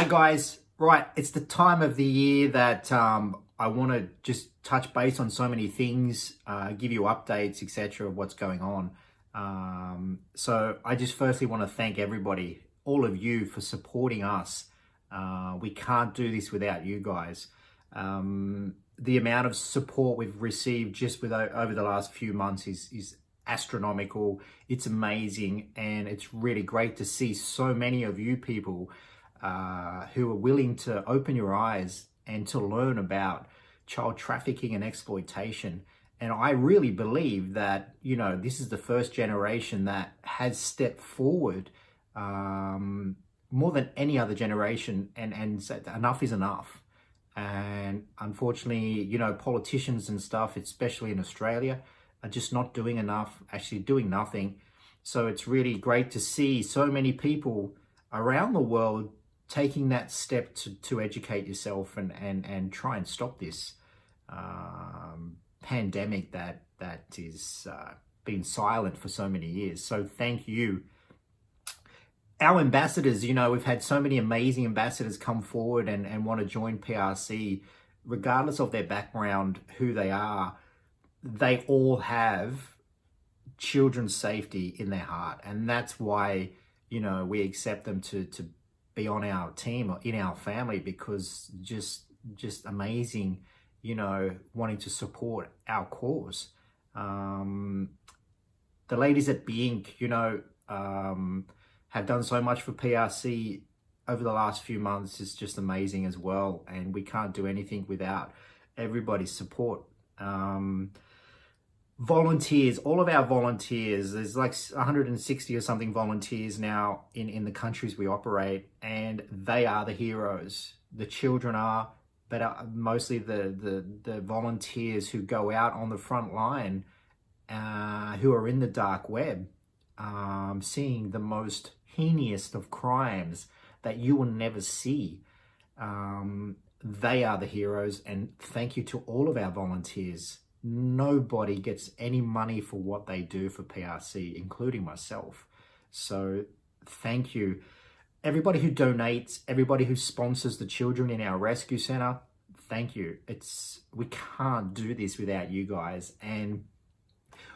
Hi guys, right, it's the time of the year that I want to just touch base on so many things, give you updates, etc. of what's going on. So I just firstly want to thank everybody, all of you, for supporting us. We can't do this without you guys. The amount of support we've received just over the last few months is astronomical. It's amazing, and it's really great to see so many of you people who are willing to open your eyes and to learn about child trafficking and exploitation. And I really believe that, this is the first generation that has stepped forward more than any other generation and said enough is enough. And unfortunately, politicians and stuff, especially in Australia, are just not doing enough, actually doing nothing. So it's really great to see so many people around the world taking that step to educate yourself and try and stop this pandemic that is been silent for so many years. So thank you. Our ambassadors, we've had so many amazing ambassadors come forward and want to join PRC, regardless of their background, who they are. They all have children's safety in their heart. And that's why, we accept them to be on our team or in our family, because just amazing, wanting to support our cause. The ladies at Be Inc., have done so much for PRC over the last few months. It's just amazing as well. And we can't do anything without everybody's support. Volunteers, all of our volunteers, there's like 160 or something volunteers now in the countries we operate, and they are the heroes. The children are, but mostly the volunteers who go out on the front line, who are in the dark web, seeing the most heinous of crimes that you will never see. They are the heroes, and thank you to all of our volunteers. Nobody gets any money for what they do for PRC, including myself. So thank you. Everybody who donates, everybody who sponsors the children in our rescue center, thank you. We can't do this without you guys. And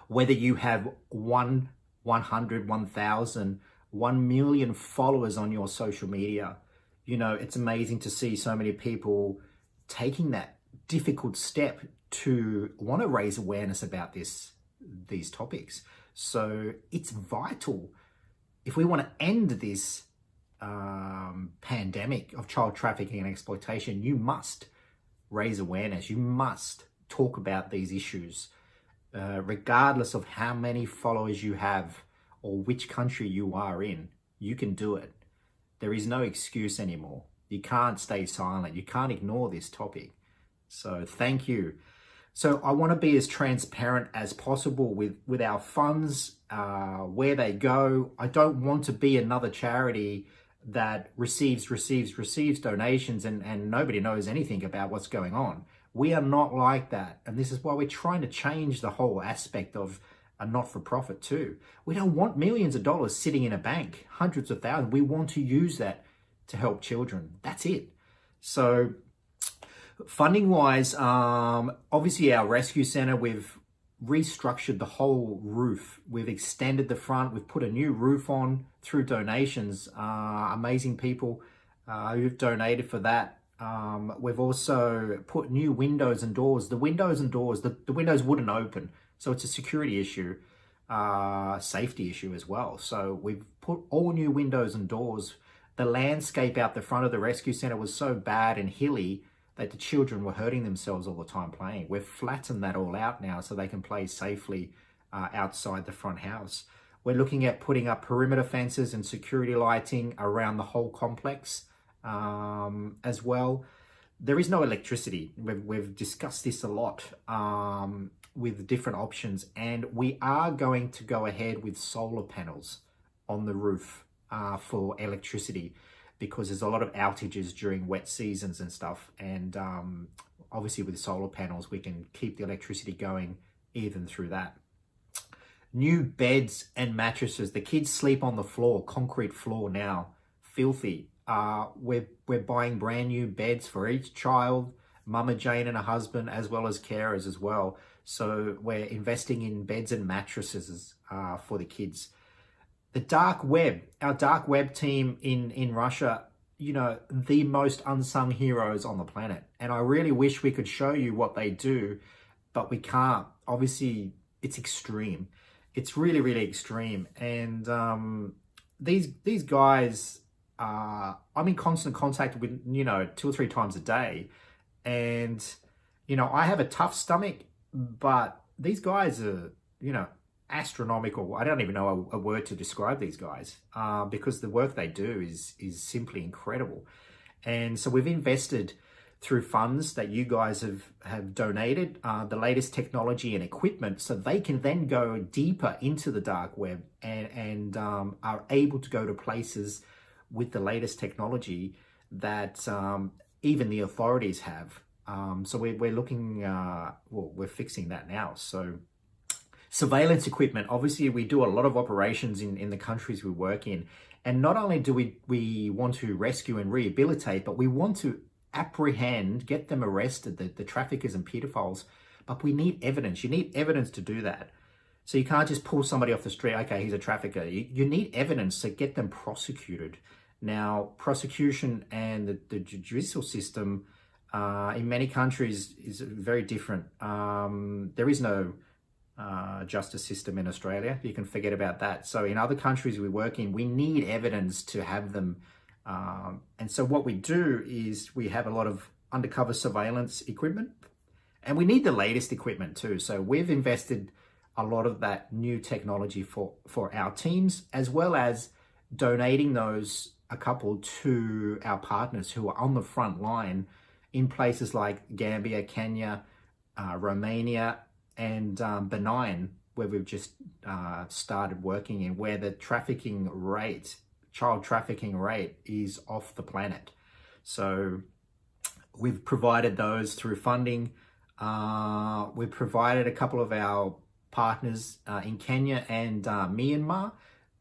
whether you have 100, 1,000, 1 million followers on your social media, it's amazing to see so many people taking that difficult step to want to raise awareness about these topics. So it's vital. If we want to end this pandemic of child trafficking and exploitation, you must raise awareness. You must talk about these issues, regardless of how many followers you have or which country you are in. You can do it. There is no excuse anymore. You can't stay silent. You can't ignore this topic. So thank you. So I want to be as transparent as possible with our funds, where they go. I don't want to be another charity that receives donations and nobody knows anything about what's going on. We are not like that. And this is why we're trying to change the whole aspect of a not-for-profit too. We don't want millions of dollars sitting in a bank, hundreds of thousands. We want to use that to help children. That's it. So funding wise, obviously our rescue center, we've restructured the whole roof. We've extended the front. We've put a new roof on through donations. Amazing people who've donated for that. We've also put new windows and doors. The windows wouldn't open. So it's a security issue, safety issue as well. So we've put all new windows and doors. The landscape out the front of the rescue center was so bad and hilly that the children were hurting themselves all the time playing. We've flattened that all out now so they can play safely outside the front house. We're looking at putting up perimeter fences and security lighting around the whole complex as well. There is no electricity. We've discussed this a lot with different options, and we are going to go ahead with solar panels on the roof for electricity, because there's a lot of outages during wet seasons and stuff. And obviously with solar panels, we can keep the electricity going even through that. New beds and mattresses. The kids sleep on the floor, concrete floor now, filthy. we're buying brand new beds for each child, Mama Jane and her husband, as well as carers as well. So we're investing in beds and mattresses for the kids. The dark web, our dark web team in Russia, you know, the most unsung heroes on the planet. And I really wish we could show you what they do, but we can't. Obviously, it's extreme. It's really, really extreme. And these guys, I'm in constant contact with, you know, 2 or 3 times a day. And, you know, I have a tough stomach, but these guys are, you know, astronomical. I don't even know a word to describe these guys because the work they do is simply incredible. And so we've invested through funds that you guys have donated the latest technology and equipment, so they can then go deeper into the dark web and are able to go to places with the latest technology that even the authorities have. So we're looking, well, we're fixing that now. So surveillance equipment, obviously we do a lot of operations in the countries we work in. And not only do we want to rescue and rehabilitate, but we want to apprehend, get them arrested, the traffickers and pedophiles. But we need evidence. You need evidence to do that. So you can't just pull somebody off the street, okay, he's a trafficker. You need evidence to get them prosecuted. Now, prosecution and the judicial system in many countries is very different. There is no justice system in Australia. You can forget about that. So in other countries we work in, we need evidence to have them. And so what we do is we have a lot of undercover surveillance equipment, and we need the latest equipment too. So we've invested a lot of that new technology for our teams, as well as donating those, a couple, to our partners who are on the front line in places like Gambia, Kenya, Romania, and Benin, where we've just started working in, where the trafficking rate, child trafficking rate, is off the planet. So we've provided those through funding. We've provided a couple of our partners in Kenya and Myanmar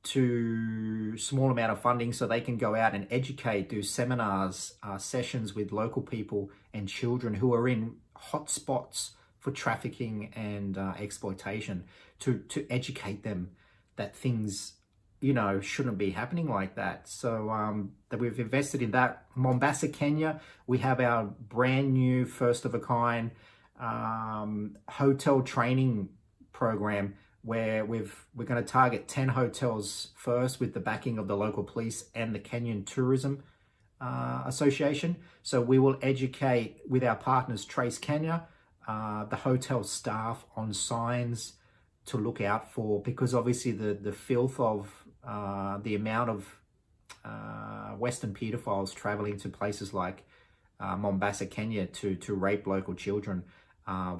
to small amount of funding so they can go out and educate, do seminars, sessions with local people and children who are in hot spots for trafficking and exploitation, to educate them that things, you know, shouldn't be happening like that. So that we've invested in that. Mombasa, Kenya, we have our brand new first of a kind hotel training program where we're going to target 10 hotels first with the backing of the local police and the Kenyan Tourism Association. So we will educate with our partners Trace Kenya, the hotel staff on signs to look out for, because obviously the filth of the amount of Western pedophiles traveling to places like Mombasa, Kenya to rape local children.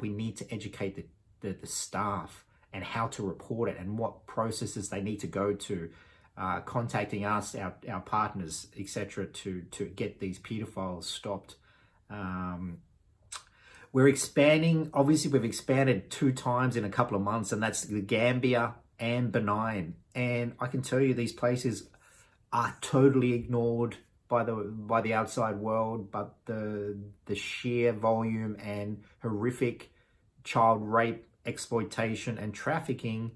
We need to educate the staff and how to report it and what processes they need to go to, contacting us, our partners, etc., to get these pedophiles stopped. We're expanding. Obviously, we've expanded 2 times in a couple of months, and that's the Gambia and Benin. And I can tell you, these places are totally ignored by the outside world, but the sheer volume and horrific child rape, exploitation, and trafficking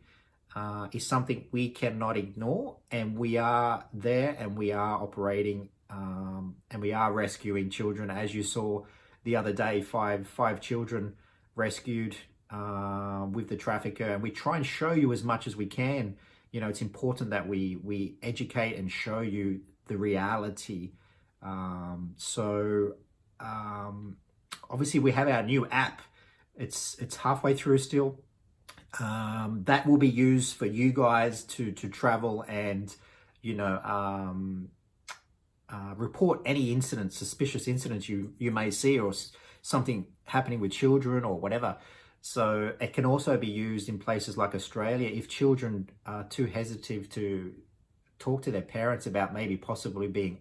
is something we cannot ignore. And we are there, and we are operating, and we are rescuing children, as you saw the other day, five children rescued with the trafficker. And we try and show you as much as we can. You know, it's important that we educate and show you the reality. Obviously we have our new app. It's halfway through still. That will be used for you guys to travel and, you know, report any incidents, suspicious incidents you may see, or something happening with children or whatever. So it can also be used in places like Australia if children are too hesitant to talk to their parents about maybe possibly being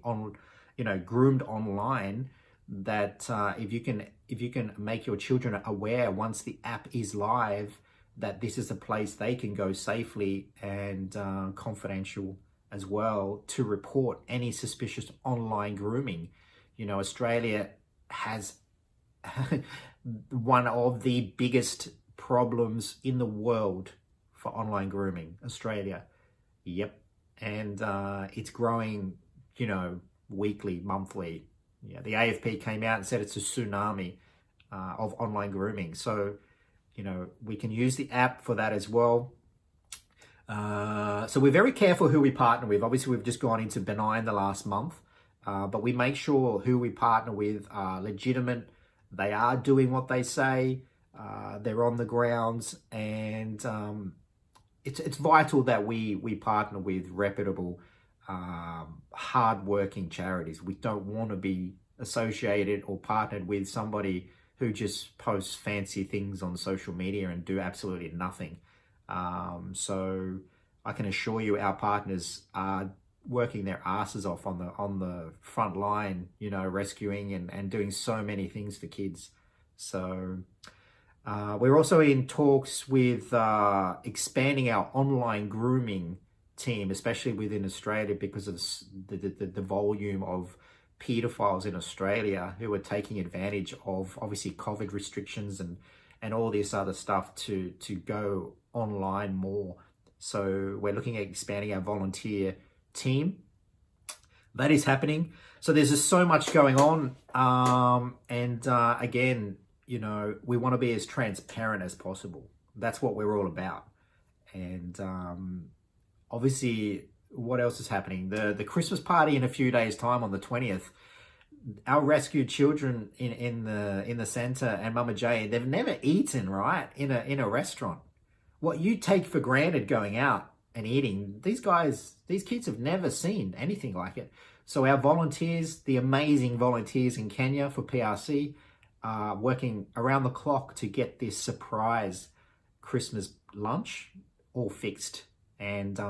groomed online. That if you can make your children aware once the app is live, that this is a place they can go safely and confidential as well to report any suspicious online grooming. You know, Australia has one of the biggest problems in the world for online grooming. Australia. Yep. And it's growing, you know, weekly, monthly. Yeah, the AFP came out and said it's a tsunami of online grooming. So, you know, we can use the app for that as well. So we're very careful who we partner with. Obviously, we've just gone into benign the last month, but we make sure who we partner with are legitimate. They are doing what they say. They're on the grounds, and it's vital that we partner with reputable, hard-working charities. We don't want to be associated or partnered with somebody who just posts fancy things on social media and do absolutely nothing. So I can assure you our partners are working their asses off on the front line, you know, rescuing and doing so many things for kids. So we're also in talks with expanding our online grooming team, especially within Australia, because of the volume of paedophiles in Australia who are taking advantage of obviously COVID restrictions and all this other stuff to go online more. So we're looking at expanding our volunteer team. That is happening. So there's just so much going on. Again, you know, we want to be as transparent as possible. That's what we're all about. And obviously, what else is happening? The Christmas party in a few days' time on the 20th. Our rescued children in the centre and Mama Jane, they've never eaten, right, in a restaurant. What you take for granted going out and eating, these kids have never seen anything like it. So our volunteers, the amazing volunteers in Kenya for PRC, are working around the clock to get this surprise Christmas lunch all fixed, and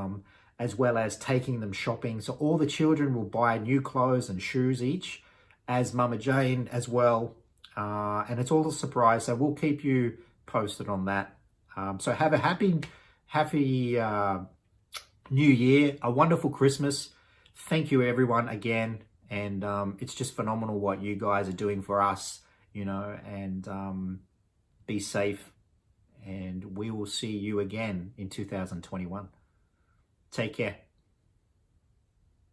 as well as taking them shopping. So all the children will buy new clothes and shoes each, as Mama Jane as well. And it's all a surprise. So we'll keep you posted on that. So have a happy New Year, a wonderful Christmas. Thank you everyone again. And it's just phenomenal what you guys are doing for us, you know, and be safe. And we will see you again in 2021. Take care.